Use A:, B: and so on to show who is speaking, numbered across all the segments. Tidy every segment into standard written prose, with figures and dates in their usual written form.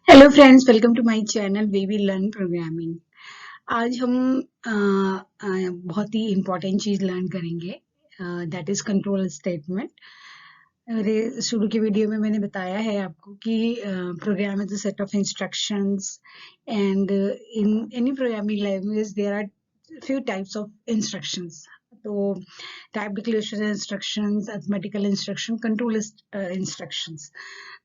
A: Hello friends, welcome to my channel we will learn programming. आज हम बहुत ही इम्पोर्टेंट चीज़ लर्न करेंगे, दैट इज़ कंट्रोल स्टेटमेंट। मेरे शुरू के वीडियो में मैंने बताया है आपको कि program is a set of instructions and in any programming language there are few types of instructions. तो type declaration instructions, arithmetical instruction, control instructions.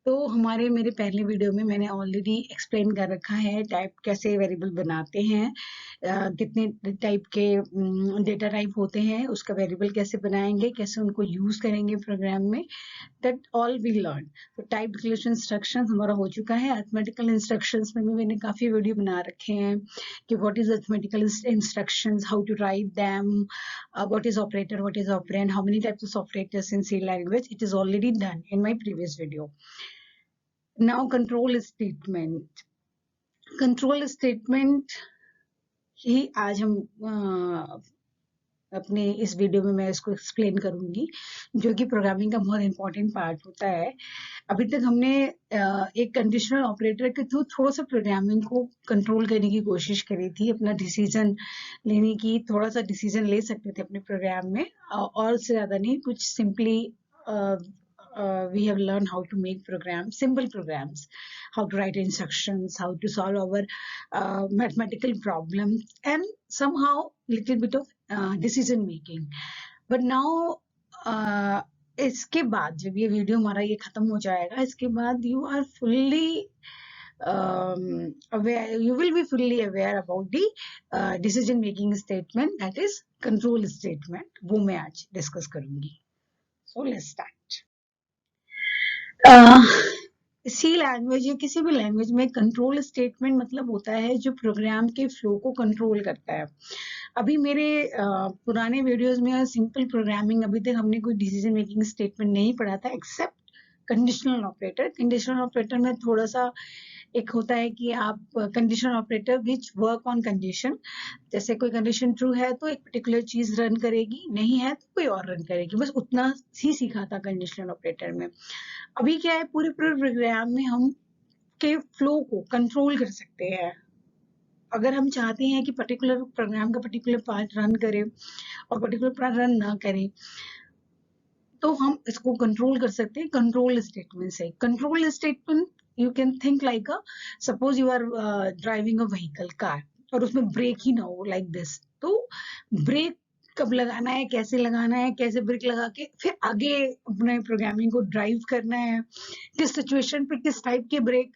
A: तो हमारे मेरे पहले वीडियो में मैंने ऑलरेडी एक्सप्लेन कर रखा है टाइप कैसे वेरिएबल बनाते हैं, कितने टाइप के डेटा टाइप होते हैं, उसका वेरिएबल कैसे बनाएंगे, कैसे उनको यूज करेंगे प्रोग्राम में, दैट ऑल वी लर्न। तो टाइप डिक्लेरेशन इंस्ट्रक्शंस हमारा हो चुका है। अरिथमेटिकल इंस्ट्रक्शंस में भी मैंने काफी वीडियो बना रखे हैं कि what is arithmetical instructions, how to write them, what is operator, what is operand, how many types of operators in C language. It is already done in my previous video. Now control statement. Control statement ही आज हम अपने इस video में मैं इसको explain करूंगी, जो कि प्रोग्रामिंग का बहुत इंपॉर्टेंट पार्ट होता है। अभी तक हमने एक कंडीशनल ऑपरेटर के थ्रू थोड़ा सा प्रोग्रामिंग को कंट्रोल करने की कोशिश करी थी, अपना डिसीजन लेने की, थोड़ा सा डिसीजन ले सकते थे अपने प्रोग्राम में, और से ज्यादा नहीं, कुछ simply we have learned how to make programs, simple programs, how to write instructions, how to solve our mathematical problems, and somehow little bit of decision making. But now इसके बाद जब ये वीडियो हमारा ये खत्म हो जाएगा, इसके बाद you are fully aware, you will be fully aware about the decision making statement, that is control statement. वो मैं आज डिस्कस करूंगी. So let's start. C language या किसी भी लैंग्वेज में कंट्रोल स्टेटमेंट मतलब होता है जो प्रोग्राम के फ्लो को कंट्रोल करता है। अभी मेरे पुराने वीडियोस में सिंपल प्रोग्रामिंग अभी तक हमने कोई डिसीजन मेकिंग स्टेटमेंट नहीं पढ़ा था, except conditional operator. Conditional operator में थोड़ा सा एक होता है कि आप conditional operator which work on condition, जैसे कोई कंडीशन ट्रू है तो एक पर्टिकुलर चीज रन करेगी, नहीं है तो कोई और रन करेगी, बस उतना ही सीखा था कंडीशनल ऑपरेटर में। अभी क्या है, पूरे प्रोग्राम में हम के फ्लो को कंट्रोल कर सकते हैं। अगर हम चाहते हैं कि पर्टिकुलर प्रोग्राम का पर्टिकुलर पार्ट रन करे और पर्टिकुलर पार्ट रन ना करे, तो हम इसको कंट्रोल कर सकते हैं कंट्रोल स्टेटमेंट से। Control statement you can think like a, suppose you are driving a vehicle, car, और उसमें ब्रेक ही ना हो, लाइक दिस। तो ब्रेक कब लगाना है, कैसे लगाना है, कैसे ब्रेक लगा के फिर आगे अपने प्रोग्रामिंग को ड्राइव करना है, किस सिचुएशन पे किस टाइप के ब्रेक,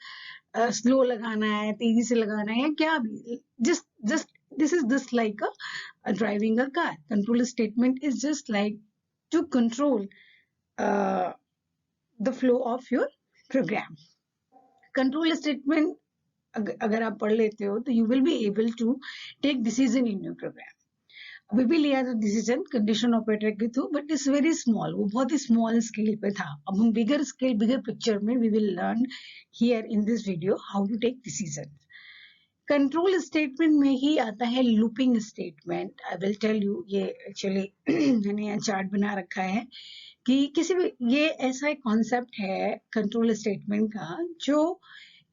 A: स्लो लगाना है, तेजी से लगाना है, क्या भी, just just this is just like a driving a car. Control statement is just like to control uh, the flow of your program. Control statement अगर आप पढ़ लेते हो तो you will be able to take decision in your program. अभी भी लिया था डिसीजन कंडीशन ऑपरेटर के through, but it's very small, वो बहुत ही स्मॉल स्केल पे था। अब हम बिगर स्केल, बिगर पिक्चर में we will learn here in this video how to take decision. Control statement में ही आता है looping statement. I will tell you, ये एक्चुअली मैंने यहाँ चार्ट बना रखा है कि किसी भी, ये ऐसा एक कॉन्सेप्ट है कंट्रोल स्टेटमेंट का, जो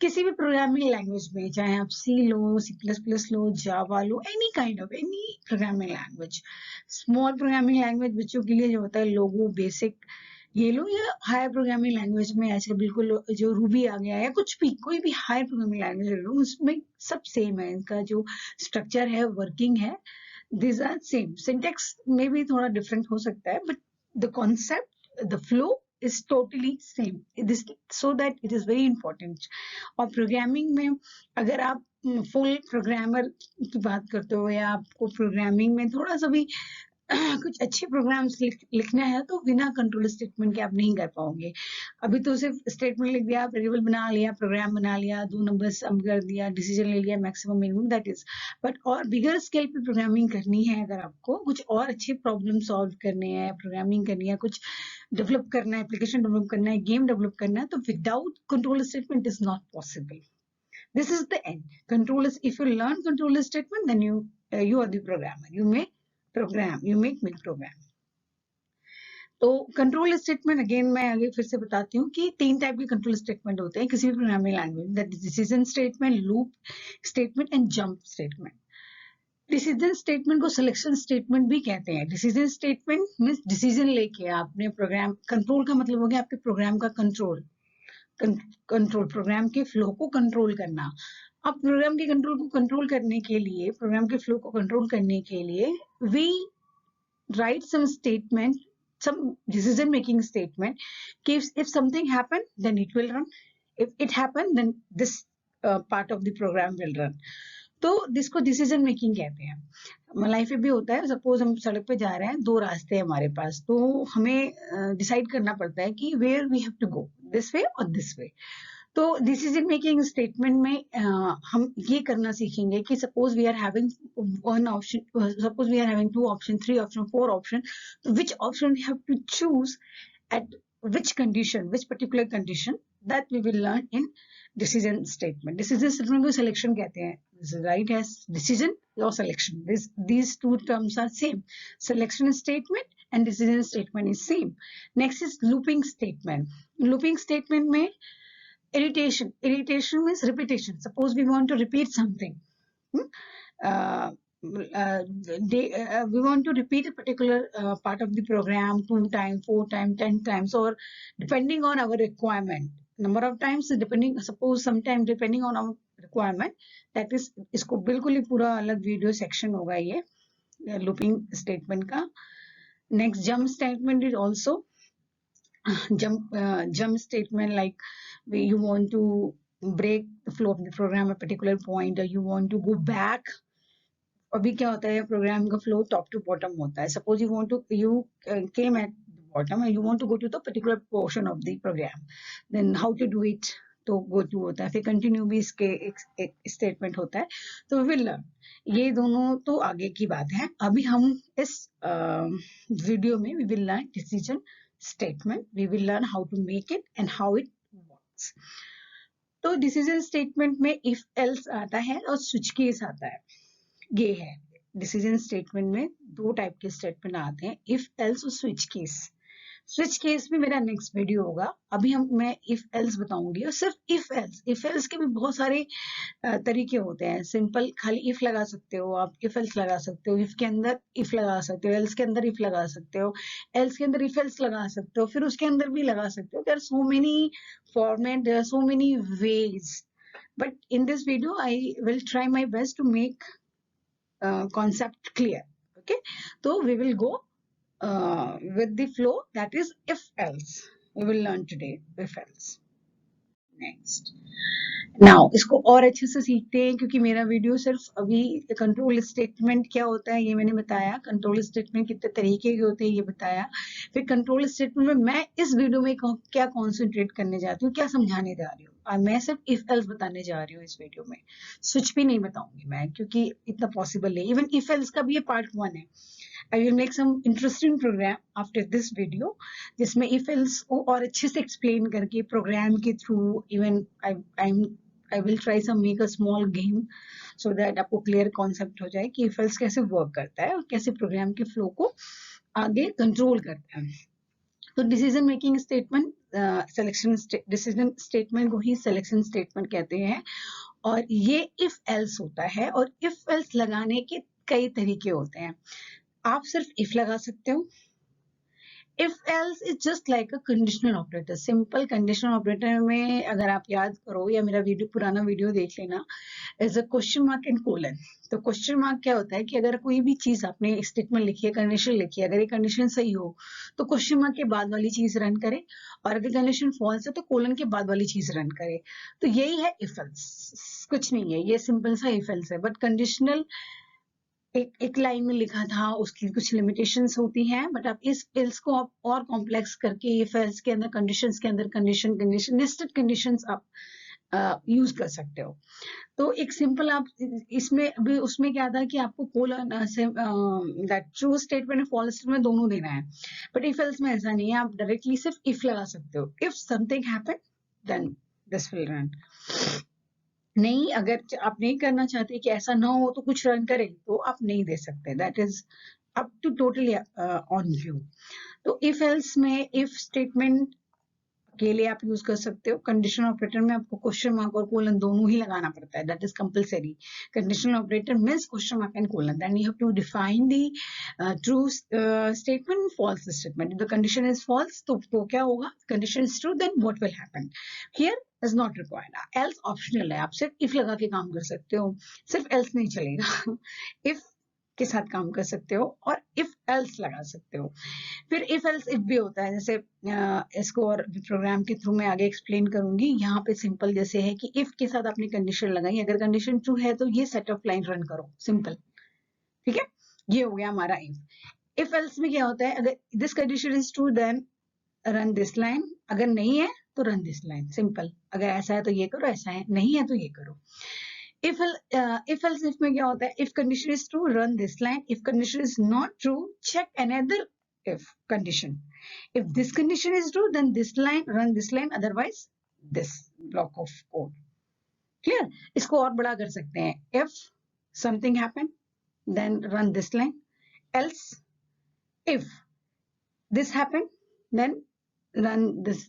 A: किसी भी प्रोग्रामिंग लैंग्वेज में, चाहे आप सी लो, सी प्लस प्लस लो, जावा लो, any kind of any programming language, small programming language बच्चों के लिए जो होता है लोगो बेसिक, ये लो, या हायर प्रोग्रामिंग लैंग्वेज में आजकल बिल्कुल जो रूबी आ गया है, कुछ भी, कोई भी हायर प्रोग्रामिंग लैंग्वेज लो, उसमें सब सेम है, इनका जो स्ट्रक्चर है, वर्किंग है, these are same. Syntax में भी थोड़ा डिफरेंट हो सकता है, but the concept, the flow is totally same. This so that it is very important. और प्रोग्रामिंग में अगर आप फुल प्रोग्रामर की बात करते हो, या आपको प्रोग्रामिंग में थोड़ा सा भी कुछ अच्छे प्रोग्राम्स लिखना है, तो बिना कंट्रोल स्टेटमेंट के आप नहीं कर पाओगे। अभी तो सिर्फ स्टेटमेंट लिख दिया, वेरिएबल बना लिया, प्रोग्राम बना लिया, 2 नंबर सम कर दिया, डिसीजन ले लिया, maximum minimum, that is. But और बिगर स्केल पे प्रोग्रामिंग करनी है, अगर आपको कुछ और अच्छे प्रॉब्लम सॉल्व करने हैं, प्रोग्रामिंग करनी है, कुछ डेवलप करना है, एप्लीकेशन डेवलप करना है, गेम डेवलप करना है, तो without control statement is not possible. This is the end. Control is, if you learn control statement, then you are the programmer. You make program, you make program. तो control statement again मैं आगे फिर से बताती हूँ कि 3 type के control statement होते हैं किसी भी programming language, that is decision statement, loop statement and jump statement. Decision statement को सिलेक्शन स्टेटमेंट भी कहते हैं। डिसीजन स्टेटमेंट मीन्स डिसीजन लेके आपने प्रोग्राम, कंट्रोल का मतलब हो गया आपके प्रोग्राम का कंट्रोल, कंट्रोल प्रोग्राम के फ्लो को कंट्रोल करना। अब प्रोग्राम के कंट्रोल को कंट्रोल करने के लिए, प्रोग्राम के फ्लो को कंट्रोल करने के लिए we write some statement, some decision making statement. If something happen, then it will run. If it happen, then this part of the program will run. तो जिसको डिसीजन मेकिंग कहते हैं। Life में भी होता है, सपोज हम सड़क पे जा रहे हैं, 2 रास्ते हैं हमारे पास, तो हमें डिसाइड करना पड़ता है कि where we have to go, this way और दिस वे। तो डिसीजन मेकिंग स्टेटमेंट में हम ये करना सीखेंगे कि suppose we are having one option, suppose we are having 2 option, 3 option, 4 option, तो which option we have to choose at which condition, which particular condition, that we will learn in decision statement. Decision statement को selection कहते हैं, right as decision or selection. These two terms are same. Selection statement and decision statement is same. Next is looping statement. Looping statement में irritation means repetition. Suppose we want to repeat something. We want to repeat a particular part of the program 2 times, 4 times, 10 times, or depending on our requirement. Number of times depending, suppose sometime depending on our requirement, that is, इसको बिल्कुल ही पूरा अलग video section होगा ये looping statement का। Next jump statement is also jump statement, like you want to break the flow of the program at a particular point, or you want to go back. अभी क्या होता है, programme का flow top to bottom होता है। Suppose you want to, you came at bottom and you want to go to the particular portion of the program, then how to do it, तो go to होता है, फिर continue भी इसके एक statement होता है। तो विल लर्न, ये दोनों तो आगे की बात है। अभी हम इस वीडियो में we will learn decision statement, we will learn how to make it and how it works. तो डिसीजन स्टेटमेंट में इफ एल्स आता है और स्विच केस आता है। ये है डिसीजन स्टेटमेंट में 2 टाइप के स्टेटमेंट आते हैं, इफ एल्स और स्विच केस। स्विच केस में मेरा नेक्स्ट वीडियो होगा, अभी मैं इफ एल्स बताऊंगी। और सिर्फ इफ एल्स के भी बहुत सारे तरीके होते हैं। सिंपल खाली इफ लगा सकते हो आप, इफ एल्स लगा सकते हो, इफ के अंदर इफ लगा सकते हो, एल्स के अंदर इफ लगा सकते हो, एल्स के अंदर इफ एल्स लगा सकते हो, फिर उसके अंदर भी लगा सकते हो। There are so many format, there are so many ways, but in this video I will try my best to make concept clear. Okay, so we will go with the flow, that is if else. We will learn today if else. Next, now इसको और अच्छे से सीखते हैं, क्योंकि मेरा video सिर्फ अभी कंट्रोल स्टेटमेंट क्या होता है ये मैंने बताया, कंट्रोल स्टेटमेंट कितने तरीके के होते हैं ये बताया। फिर कंट्रोल स्टेटमेंट में मैं इस वीडियो में क्या कॉन्सेंट्रेट करने जाती हूँ, क्या समझाने जा रही हूँ, मैं सिर्फ इफ एल्स बताने जा रही हूँ इस वीडियो में। स्विच भी नहीं बताऊंगी मैं, क्योंकि इतना पॉसिबल नहीं। इवन इफ एल्स का भी ये पार्ट 1 है। I will make some interesting program after this video, जिसमें if else को और अच्छे से explain करके प्रोग्राम के through, even I will try some make a small game so that आपको clear concept हो जाए कि if else कैसे work करता है और कैसे प्रोग्राम के फ्लो को आगे कंट्रोल करता है। तो decision making statement, selection decision statement को ही सिलेक्शन स्टेटमेंट कहते हैं, और ये इफ एल्स होता है। और इफ एल्स लगाने के कई तरीके होते हैं। आप सिर्फ इफ लगा सकते हो। If else is just like a conditional operator. Simple conditional operator में अगर आप याद करो या मेरा पुराना वीडियो देख लेना, is a question mark and colon. तो क्वेश्चन मार्क क्या होता है कि अगर कोई भी चीज आपने स्टेटमेंट लिखी है, कंडीशन लिखी है, अगर ये कंडीशन सही हो तो क्वेश्चन मार्क के बाद वाली चीज रन करे, और अगर कंडीशन फॉल्स है तो कोलन के बाद वाली चीज रन करे। तो यही है इफ एल्स, कुछ नहीं है, ये सिंपल सा इफ एल्स है। बट कंडीशनल एक लाइन में लिखा था, उसकी कुछ लिमिटेशंस होती हैं, बट आप इस एल्स को आप और कॉम्प्लेक्स करके इफ एल्स के अंदर कंडीशंस के अंदर कंडीशन नेस्टेड कंडीशंस आप यूज कर सकते हो। तो एक सिंपल आप इसमें अभी उसमें क्या था कि आपको colon say that true statement और फॉल्स स्टेटमेंट दोनों देना है, बट इफ एल्स में ऐसा नहीं है, आप डायरेक्टली सिर्फ इफ लगा सकते हो। If something happen then this will run. नहीं, अगर आप नहीं करना चाहते कि ऐसा ना हो तो कुछ रन करे, तो आप नहीं दे सकते। That is up to totally on view. तो इफ एल्स में इफ स्टेटमेंट के लिए आप यूज कर सकते हो। कंडीशनल ऑपरेटर में आपको क्वेश्चन मार्क और कोलन दोनों ही लगाना पड़ता है, that is compulsory. Conditional operator means question mark and colon, then you have to define the true statement, false statement. The condition is false तो क्या होगा, condition is true, then what will happen here is not required. Else optional है, आप सिर्फ if लगा के काम कर सकते हो, सिर्फ एल्स नहीं चलेगा। इफ के साथ काम कर सकते हो और इफ एल्स लगा सकते हो। फिर इफ एल्स इफ भी होता है, जैसे इसको और प्रोग्राम के थ्रू मैं आगे एक्सप्लेन करूंगी। यहाँ पे सिंपल जैसे है कि इफ के साथ आपने कंडीशन लगाई, अगर कंडीशन ट्रू है तो ये सेट ऑफ लाइन रन करो, सिंपल, ठीक है। ये हो गया हमारा इफ। इफ एल्स में क्या होता है, अगर this condition is true then run this line, अगर नहीं है तो रन दिस लाइन, सिंपल। अगर ऐसा है तो ये करो, ऐसा है नहीं है तो ये करो। if else if में क्या होता है, if condition is true run this line, if condition is not true check another if condition, if this condition is true then this line run this line, otherwise this block of code, clear। इसको और बड़ा कर सकते हैं, if something happen then run this line, else if this happen then run this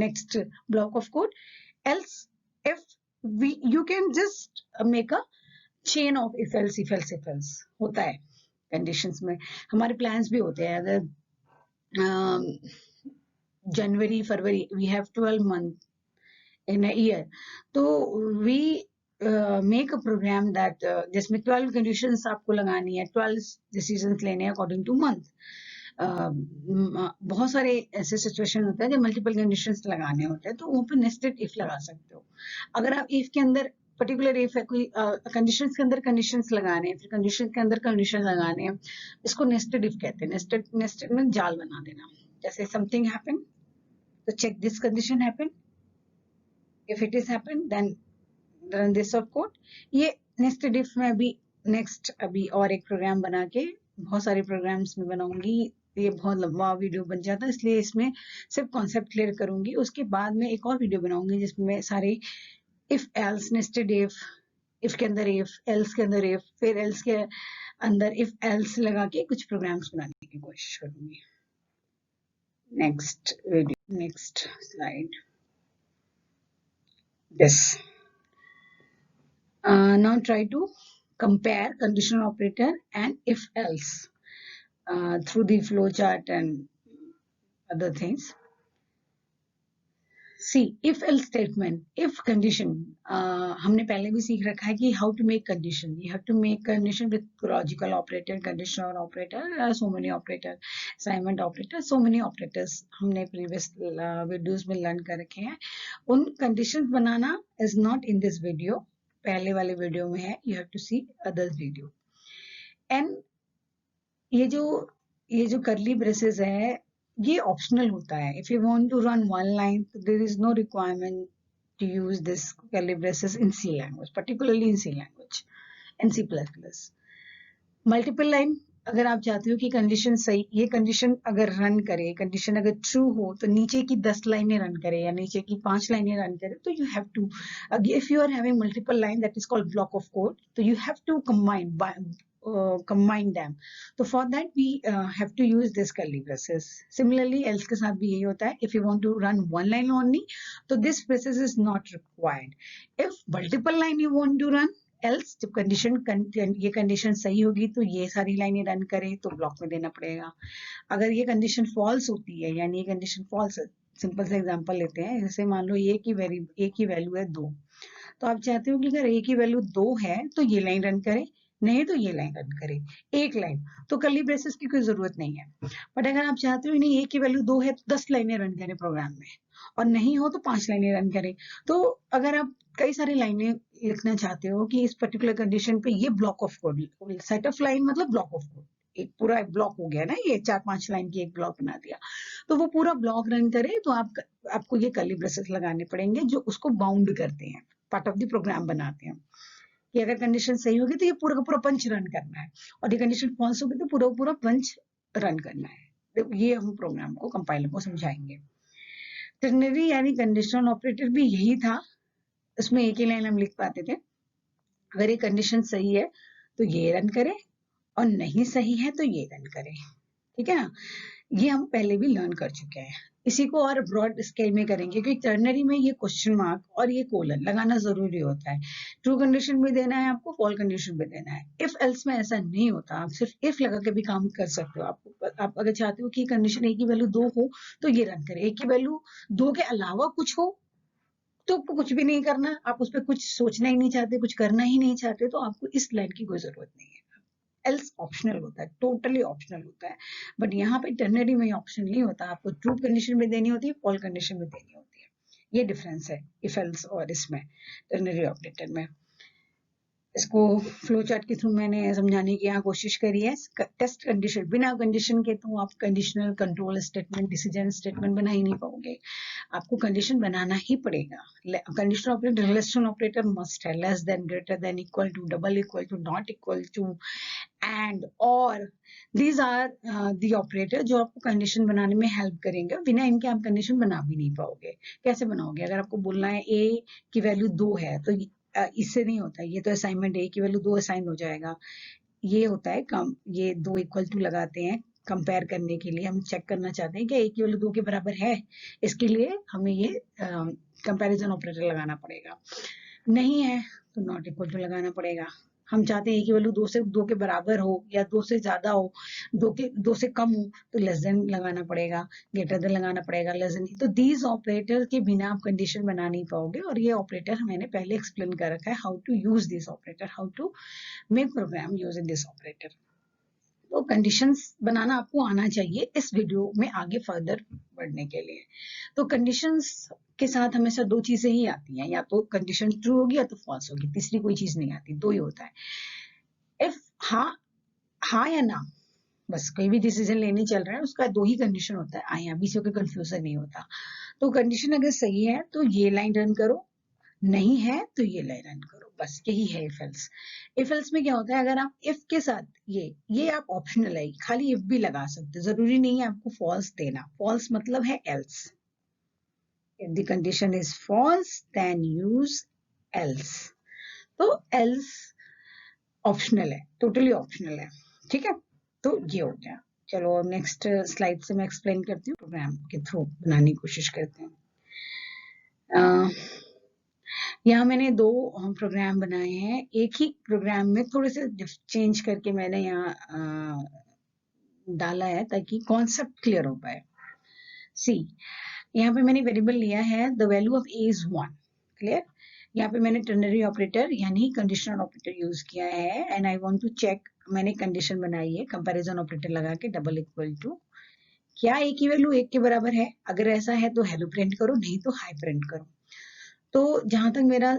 A: next block of code, else if you can just make a chain of if else if else if else होता है conditions में। हमारे plans भी होते हैं, अगर जनवरी फरवरी we have 12 month in a year, तो we make a program that जिसमें 12 कंडीशंस आपको लगानी है, 12 डिसीजंस लेने हैं अकॉर्डिंग टू मंथ। बहुत सारे ऐसे सिचुएशन होते हैं जब मल्टीपल कंडीशंस लगाने होते हैं, तो वहाँ पे नेस्टेड इफ लगा सकते हो। अगर आप इफ के अंदर पर्टिकुलर इफ है, कोई कंडीशंस के अंदर कंडीशंस लगाने हैं, फिर कंडीशन के अंदर कंडीशन लगाने हैं, इसको नेस्टेड इफ कहते हैं। नेस्टेड में जाल बना देना, जैसे समथिंग हैपन तो check this condition happen, if it is happen then run this of code. ये नेस्टेड इफ में अभी और एक प्रोग्राम बना के, बहुत सारे प्रोग्राम्स में बनाऊंगी, ये बहुत लंबा वीडियो बन जाता है, इसलिए इसमें सिर्फ कॉन्सेप्ट क्लियर करूंगी। उसके बाद में एक और वीडियो बनाऊंगी जिसमें सारे इफ एल्स, नेस्टेड इफ के अंदर इफ, एल्स के अंदर इफ, फिर एल्स के अंदर इफ एल्स लगा के कुछ प्रोग्राम्स बनाने की कोशिश करूंगी। Next video, next slide, this. Now try to compare conditional operator and if else through the flow chart and other things. See, if else statement, if condition, हमने पहले भी सीख रखा है कि how to make condition. You have to make condition with logical operator, conditional operator, so many operator, assignment operator, so many operators हमने previous videos में learn कर रखे हैं। उन conditions banana is not in this video, पहले वाले video में है, you have to see others video। and ये जो curly braces है, ये ऑप्शनल होता है। If you want to run one line, there is no requirement to use this curly braces in C language, particularly in C language and C plus plus. Multiple line, अगर आप चाहते हो कि condition सही, ये condition अगर run करे, condition अगर ट्रू हो तो नीचे की 10 लाइनें रन करे या नीचे की 5 लाइनें रन करे, तो you have to, if you are having multiple line, that is called block of code, तो you have to combine them. So for that we have to use this curly braces. Similarly else के साथ भी यही होता है, if you want to run one line only, तो this braces is not required. If multiple line you want to run, else जब ये condition सही होगी तो ये सारी लाइनें रन करे तो ब्लॉक में देना पड़ेगा। अगर ये कंडीशन फॉल्स होती है, यानी ये कंडीशन फॉल्स है, सिंपल सा एग्जांपल लेते हैं, जैसे मान लो ए की वैल्यू है 2, तो आप चाहते हो कि अगर ए की वैल्यू 2 है तो ये लाइन रन करे, नहीं तो ये लाइन रन करे, एक लाइन, तो कर्ली ब्रेसेस की कोई जरूरत नहीं है। बट अगर आप चाहते हो नहीं ए की वैल्यू 2 है तो 10 लाइनें रन करें प्रोग्राम में, और नहीं हो तो 5 लाइनें रन करें, तो अगर आप कई सारी लाइनें लिखना चाहते हो कि इस पर्टिकुलर कंडीशन पे ये block of code, set of line मतलब ब्लॉक ऑफ कोड, एक पूरा ब्लॉक हो गया ना, ये 4-5 लाइन की एक ब्लॉक बना दिया, तो वो पूरा ब्लॉक रन करे, तो आपको ये कर्ली ब्रेसेस लगाने पड़ेंगे जो उसको बाउंड करते हैं, पार्ट ऑफ द प्रोग्राम बनाते हैं, कि अगर कंडीशन सही होगी तो ये पूरा का पूरा पंच रन करना है, और ये कंडीशन फॉल्स होगी तो पूरा पूरा पंच रन करना है। ये हम प्रोग्राम को, कंपाइलर को समझाएंगे। टर्नरी यानी कंडीशनल ऑपरेटर भी यही था, उसमें एक ही लाइन हम लिख पाते थे, अगर ये कंडीशन सही है तो ये रन करे, और नहीं सही है तो ये रन करें, ठीक है ना। ये हम पहले भी लर्न कर चुके हैं। इसी को और ब्रॉड स्केल में करेंगे, क्योंकि टर्नरी में ये क्वेश्चन मार्क और ये कोलन लगाना जरूरी होता है। ट्रू कंडीशन भी देना है आपको, फॉल्स कंडीशन भी देना है। इफ एल्स में ऐसा नहीं होता, आप सिर्फ इफ लगा के भी काम कर सकते हो। आप अगर चाहते हो कि कंडीशन ए की वैल्यू 2 हो तो ये रन करें, ए की वैल्यू 2 के अलावा कुछ हो तो आपको कुछ भी नहीं करना, आप उस पर कुछ सोचना ही नहीं चाहते, कुछ करना ही नहीं चाहते, तो आपको इस लाइन की कोई जरूरत नहीं है। एल्स ऑप्शनल होता है, टोटली ऑप्शनल होता है। बट यहाँ पे टर्नरी में ऑप्शन नहीं होता, आपको ट्रू कंडीशन भी देनी होती है, फॉल्स कंडीशन भी देनी होती है। ये डिफरेंस है इफ एल्स और इसमें टर्नरी ऑपरेटर में। इसको फ्लो चार्ट के थ्रू मैंने समझाने की यहाँ कोशिश करी है। टेस्ट कंडीशन, बिना कंडीशन के तो आप conditional control statement, decision statement बना ही नहीं पाओगे। आपको कंडीशन बनाना ही पड़ेगा। Conditional operator relational operator must है, less than, greater than, equal to, double equal to, not equal to, and, और। दीज आर दी ऑपरेटर जो आपको कंडीशन बनाने में हेल्प करेंगे। बिना इनके आप कंडीशन बना भी नहीं पाओगे। कैसे बनाओगे? अगर आपको बोलना है ए की वैल्यू 2 है तो इससे नहीं होता, ये तो असाइनमेंट ए की वैल्यू 2 असाइन हो जाएगा। ये होता है कम, ये 2 इक्वल टू लगाते हैं कंपेयर करने के लिए। हम चेक करना चाहते हैं कि ए की वैल्यू 2 के बराबर है, इसके लिए हमें ये कंपैरिजन ऑपरेटर लगाना पड़ेगा। नहीं है तो नॉट इक्वल टू लगाना पड़ेगा। हम चाहते हैं कि वैल्यू 2 के बराबर हो या 2 से ज्यादा हो, 2 से कम हो तो लेस देन लगाना पड़ेगा, ग्रेटर देन लगाना पड़ेगा, लेस देन। तो दीज ऑपरेटर के बिना आप कंडीशन बना नहीं पाओगे। और ये ऑपरेटर मैंने पहले एक्सप्लेन कर रखा है, how to use this operator, how to make program using this operator. तो कंडीशंस बनाना आपको आना चाहिए इस वीडियो में आगे फर्दर बढ़ने के लिए। तो कंडीशंस के साथ हमेशा 2 चीजें ही आती हैं, या तो कंडीशन ट्रू होगी या तो फॉल्स होगी, तीसरी कोई चीज नहीं आती, 2 ही होता है। इफ हाँ या ना, बस कोई भी डिसीजन लेने चल रहा है उसका 2 ही कंडीशन होता है, हाँ या, बीच में कंफ्यूजन नहीं होता। तो कंडीशन अगर सही है तो ये लाइन रन करो, नहीं है तो ये लाइन रन करो, बस यही है इफ एल्स। इफ एल्स में क्या होता है, अगर आप इफ के साथ ये आप ऑप्शनल है, खाली इफ भी लगा सकते, जरूरी नहीं है आपको फॉल्स देना। फॉल्स मतलब है else. If the condition is false then use else. तो एल्स ऑप्शनल है, टोटली ऑप्शनल है, ठीक है। तो ये हो गया। चलो अब नेक्स्ट स्लाइड से मैं एक्सप्लेन करती हूँ, प्रोग्राम के थ्रू बनाने की कोशिश करते हैं। यहाँ मैंने 2 प्रोग्राम बनाए हैं। एक ही प्रोग्राम में थोड़े से चेंज करके मैंने यहाँ डाला है ताकि कॉन्सेप्ट क्लियर हो पाए। सी, यहाँ पे मैंने वेरिएबल लिया है the value of a is 1, clear. यहाँ पे मैंने टर्नरी ऑपरेटर यानी कंडीशनल ऑपरेटर यूज किया है, and I want to check, मैंने कंडीशन बनाई है कंपैरिजन ऑपरेटर लगा के, डबल इक्वल टू, क्या ए की वैल्यू 1 के बराबर है? अगर ऐसा है तो हेलो प्रिंट करो, नहीं तो हाई प्रिंट करो। तो जहां तक मेरा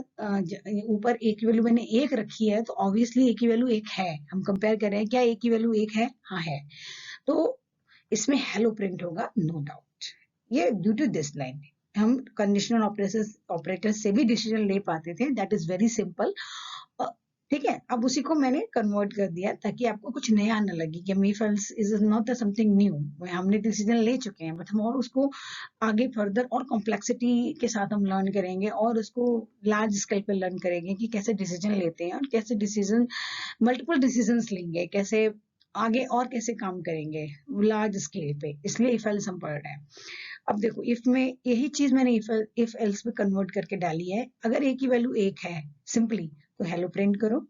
A: ऊपर ए की वैल्यू मैंने 1 रखी है, तो ऑब्वियसली ए की वैल्यू 1 है। हम कंपेयर कर रहे हैं, क्या ए की वैल्यू 1 है? हाँ है। तो इसमें हेलो प्रिंट होगा, नो डाउट। ये ड्यू टू दिस लाइन हम कंडीशनल ऑपरेटर से भी डिसीजन ले पाते थे, दैट इज वेरी सिंपल, ठीक है। अब उसी को मैंने कन्वर्ट कर दिया ताकि आपको कुछ नया न लगे कि if else is not something new. हमने डिसीजन ले चुके हैं, बट हम और उसको आगे फर्दर और कॉम्प्लेक्सिटी के साथ हम लर्न करेंगे, और उसको लार्ज स्केल पे लर्न करेंगे कि कैसे डिसीजन लेते हैं और कैसे डिसीजन, मल्टीपल डिसीजंस लेंगे, कैसे आगे और कैसे काम करेंगे लार्ज स्केल पे। इसलिए इफ एल्स हम पढ़ रहे हैं। अब देखो, इफ में यही चीज मैंने इफ एल्स में कन्वर्ट करके डाली है। अगर ए की वैल्यू 1 है सिंपली, तो हेलो प्रिंट करो।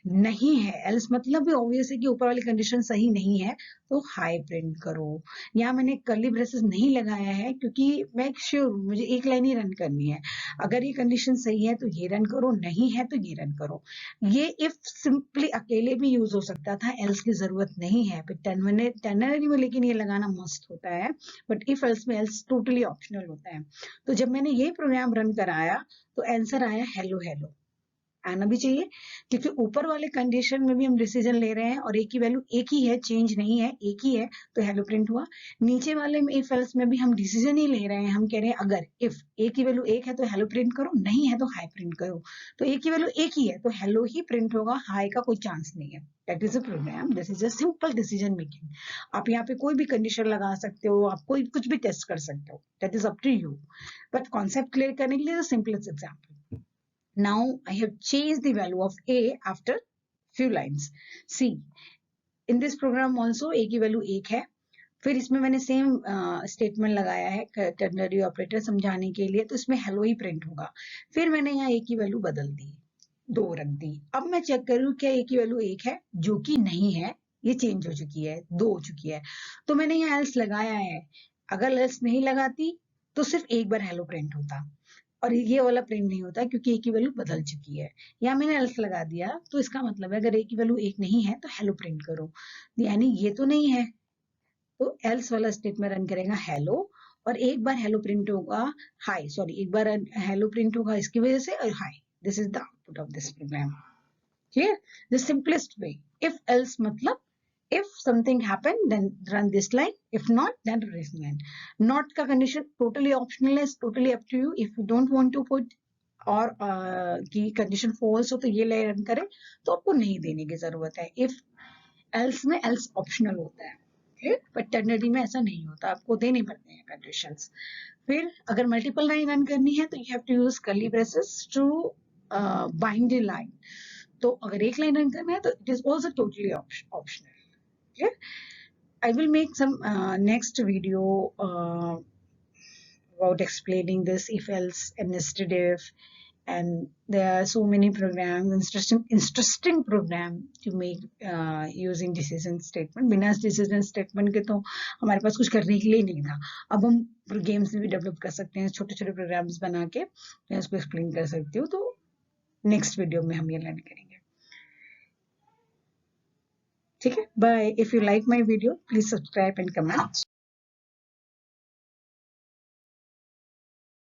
A: नहीं है, एल्स मतलब भी ऑब्वियस है कि ऊपर वाली कंडीशन सही नहीं है, तो हाई प्रिंट करो। यहाँ मैंने कर्ली ब्रेसेस नहीं लगाया है क्योंकि मैं श्योर हूँ मुझे एक लाइन ही रन करनी है। अगर ये कंडीशन सही है तो ये रन करो, नहीं है तो ये रन करो। ये इफ सिंपली अकेले भी यूज हो सकता था, एल्स की जरूरत नहीं है। टर्नरी में लेकिन ये लगाना मस्ट होता है, बट इफ एल्स में एल्स टोटली ऑप्शनल होता है। तो जब मैंने ये प्रोग्राम रन कराया तो आंसर आया हेलो हेलो, आना भी चाहिए, क्योंकि ऊपर वाले कंडीशन में भी हम डिसीजन ले रहे हैं और एक की वैल्यू एक ही है, चेंज नहीं है, एक ही है, तो हेलो प्रिंट हुआ। नीचे वाले में इफ एल्स में भी हम डिसीजन ही ले रहे हैं, हम कह रहे हैं अगर इफ ए की वैल्यू 1 है तो हेलो प्रिंट करो, नहीं है तो हाई प्रिंट करो। तो ए की वैल्यू 1 ही है तो हेलो ही प्रिंट होगा, हाई का कोई चांस नहीं है। That is a program, this is a simple decision making. आप यहाँ पे कोई भी कंडीशन लगा सकते हो, आप कोई कुछ भी टेस्ट कर सकते हो, that is up to you. But concept clear करने के लिए simplest example. Now I have changed the value of a after few lines. See, in this program also a की वैल्यू 1 है। फिर इसमें मैंने सेम स्टेटमेंट लगाया है टर्नरी ऑपरेटर समझाने के लिए, तो इसमें हेलो ही प्रिंट होगा। फिर मैंने यहाँ ए की वैल्यू बदल दी, 2 रख दी। अब मैं चेक करूँ क्या ए की वैल्यू 1 है, जो कि नहीं है, ये चेंज हो चुकी है, 2 हो चुकी है। तो मैंने यहाँ एल्स लगाया है। अगर एल्स नहीं लगाती तो सिर्फ एक बार हेलो प्रिंट होता और ये वाला प्रिंट नहीं होता, क्योंकि ए की वैल्यू बदल चुकी है। यहाँ मैंने एल्स लगा दिया, तो इसका मतलब है अगर ए की वैल्यू 1 नहीं है तो हेलो प्रिंट करो, यानी ये तो नहीं है, तो एल्स वाला स्टेटमेंट रन करेगा हेलो, और एक बार हेलो प्रिंट होगा, हाय सॉरी, एक बार हेलो प्रिंट होगा इसकी वजह से, और hi, this is the output of this program. Clear? The simplest way. If else मतलब if something happened then run this line, if not then run this line. Not का condition totally optional है, totally up to you. If you don't want to put और की condition false हो तो ये line run करें, तो आपको नहीं देने की जरूरत है। इफ एल्स में एल्स ऑप्शनल होता है, बट टर्नरी में ऐसा नहीं होता, आपको देने पड़ते हैं कंडीशंस। फिर अगर मल्टीपल लाइन रन करनी है तो you have to use curly braces to bind the line. तो अगर एक लाइन रन करना है तो it is also totally optional. Okay? I will make some next video about explaining this if else and nested if, and there are so many programs, interesting program to make using decision statement. बिना decision statement के तो हमारे पास कुछ करने के लिए नहीं था। अब हम गेम्स भी डेवलप कर सकते हैं, छोटे छोटे प्रोग्राम्स बना के मैं उसको एक्सप्लेन कर सकती हूँ। तो नेक्स्ट वीडियो में हम ये लर्न करेंगे। ठीक है, bye. If you like my video please subscribe and comment.